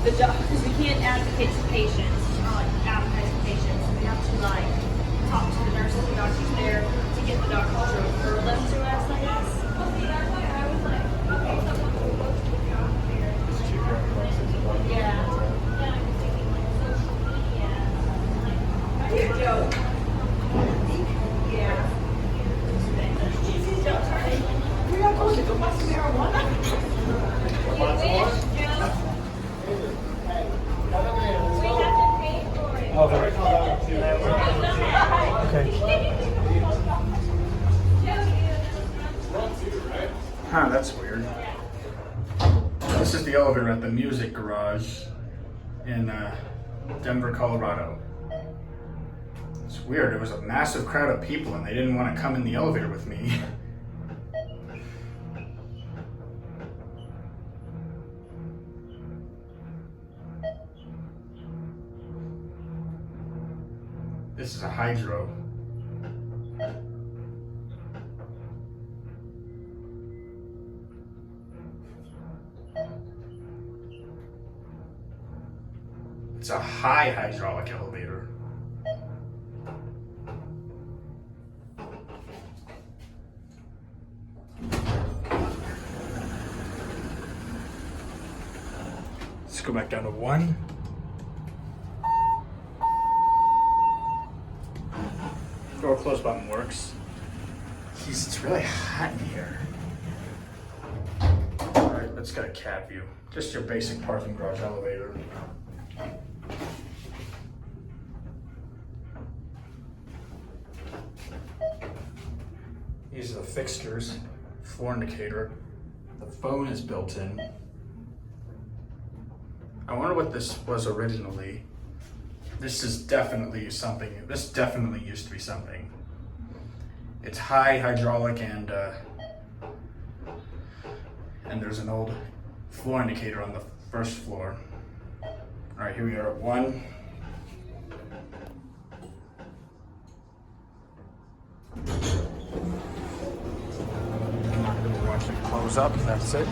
the job, because we can't advocate to patients, or like advertise to patients. We have to like talk to the nurses and doctors there to get the doctors to refer them to us, I guess. Yeah. We're not supposed to go buy some marijuana. Oh, very okay. Huh, that's weird. This is the elevator at the Music Garage in Denver, Colorado. It's weird. There was a massive crowd of people and they didn't want to come in the elevator with me. This is a hydro. It's a high hydraulic elevator. Let's go back down to 1. Door close button works. Jeez, it's really hot in here. Alright, let's get a cat view. Just your basic parking garage elevator. These are the fixtures, floor indicator. The phone is built in. I wonder what this was originally. This is definitely something, this definitely used to be something. It's high hydraulic and there's an old floor indicator on the first floor. All right, here we are at 1. I'm not gonna watch it close up, that's it.